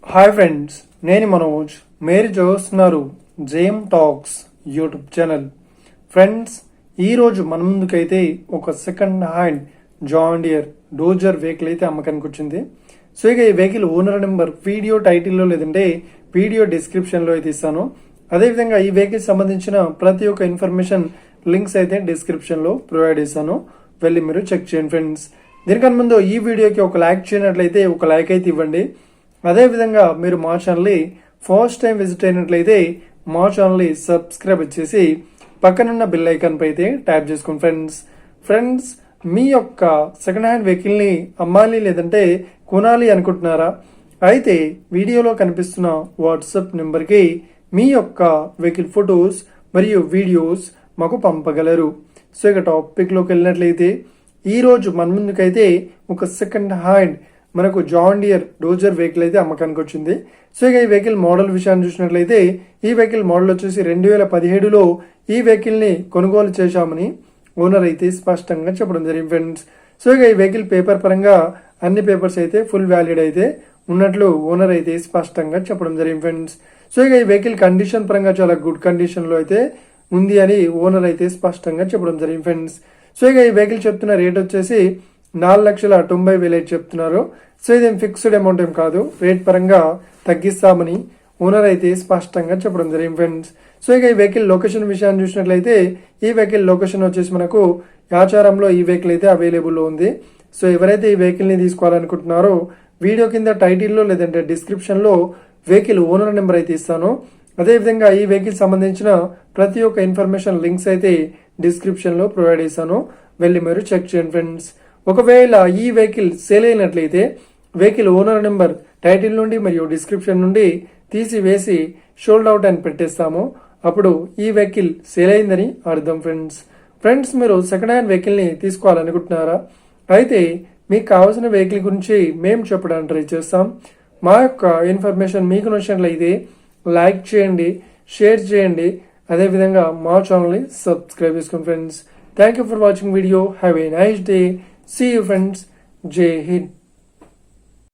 Hi friends, నేను మనోజ్. మీరు చూస్తున్నారు JM talks YouTube channel. Friends, ఈరోజు మన ముందుకైతే ఒక second hand John Deere dozer vehicle అయితే అమ్మకానికి వచ్చింది. సో ఇక ఈ వెహికల్ ఓనర్ నెంబర్ వీడియో టైటిల్లో లేదంటే వీడియో డిస్క్రిప్షన్లో అయితే ఇస్తాను. అదేవిధంగా ఈ వెహికల్ సంబంధించిన ప్రతి ఒక్క ఇన్ఫర్మేషన్ లింక్స్ అయితే డిస్క్రిప్షన్లో ప్రొవైడ్ చేశాను, వెళ్ళి మీరు చెక్ చేయండి ఫ్రెండ్స్. దీనికన్నా ముందు ఈ వీడియోకి ఒక లైక్ చేయనట్లయితే ఒక లైక్ అయితే ఇవ్వండి. అదేవిధంగా మీరు మా ఛానల్ని ఫస్ట్ టైం విజిట్ అయినట్లయితే మా ఛానల్ని సబ్స్క్రైబ్ చేసి పక్కనున్న బిల్ ఐకాన్ పై అయితే ట్యాప్ చేసుకోండి ఫ్రెండ్స్. మీ యొక్క సెకండ్ హ్యాండ్ వెహికల్ని అమ్మాలి లేదంటే కొనాలి అనుకుంటున్నారా? అయితే వీడియోలో కనిపిస్తున్న వాట్సాప్ నెంబర్కి మీ యొక్క వెహికల్ ఫొటోస్ మరియు వీడియోస్ మాకు పంపగలరు. సో ఇక టాపిక్లోకి వెళ్ళినట్లయితే ఈరోజు మన ముందుకైతే ఒక సెకండ్ హ్యాండ్ మనకు జాన్ డియర్ డోజర్ వెహికల్ అయితే అమ్మకానికి వచ్చింది. సో ఇక ఈ వెహికల్ మోడల్ విషయాన్ని చూసినట్లయితే ఈ వెహికల్ మోడల్ వచ్చేసి 2017లో ఈ వెహికల్ని కొనుగోలు చేశామని ఓనర్ అయితే స్పష్టంగా చెప్పడం జరిగింది ఫ్రెండ్స్. సో ఇక ఈ వెహికల్ పేపర్ పరంగా అన్ని పేపర్స్ అయితే ఫుల్ వ్యాలిడ్ అయితే ఉన్నట్లు ఓనర్ అయితే స్పష్టంగా చెప్పడం జరిగింది ఫ్రెండ్స్. సో ఇక ఈ వెహికల్ కండిషన్ పరంగా చాలా గుడ్ కండిషన్లో అయితే ఉంది అని ఓనర్ అయితే స్పష్టంగా చెప్పడం జరిగింది ఫ్రెండ్స్. సో ఇక ఈ వెహికల్ చెప్తున్న రేట్ వచ్చేసి 4,90,000 చెప్తున్నారు. సో ఇదేం ఫిక్స్డ్ అమౌంట్ ఏం కాదు, రేట్ పరంగా తగ్గిస్తామని ఓనర్ అయితే స్పష్టంగా చెప్పడం జరిగింది ఫ్రెండ్స్. సో ఇక ఈ వెహికల్ లొకేషన్ విషయాన్ని చూసినట్లయితే ఈ వెహికల్ లొకేషన్ వచ్చేసి మనకు యాచారంలో ఈ వెహికల్ అయితే అవైలబుల్లో ఉంది. సో ఎవరైతే ఈ వెహికల్ని తీసుకోవాలనుకుంటున్నారో వీడియో కింద టైటిల్లో లేదంటే డిస్క్రిప్షన్లో వెహికల్ ఓనర్ నెంబర్ అయితే ఇస్తాను. అదేవిధంగా ఈ వెహికల్ సంబంధించిన ప్రతి ఒక్క ఇన్ఫర్మేషన్ లింక్స్ అయితే డిస్క్రిప్షన్లో ప్రొవైడ్ చేశాను, వెళ్ళి మీరు చెక్ చేయండి ఫ్రెండ్స్. ఒకవేళ ఈ వెహికల్ సేల్ అయినట్లయితే వెహికల్ ఓనర్ నెంబర్ టైటిల్ నుండి మరియు డిస్క్రిప్షన్ నుండి తీసివేసి షోల్డ్ అవుట్ అని పెట్టేస్తాము. అప్పుడు ఈ వెహికల్ సేల్ అయిందని అర్థం ఫ్రెండ్స్. మీరు సెకండ్ హ్యాండ్ వెహికల్ని తీసుకోవాలనుకుంటున్నారా? అయితే మీకు కావాల్సిన వెహికల్ గురించి మేము చెప్పడానికి ట్రై చేస్తాం. మా యొక్క ఇన్ఫర్మేషన్ మీకు నచ్చినట్లయితే లైక్ చేయండి, షేర్ చేయండి, అదేవిధంగా మా ఛానల్ని సబ్స్క్రైబ్ చేసుకోండి friends. Thank you for watching video. Have a nice day. See you friends. Jai Hind.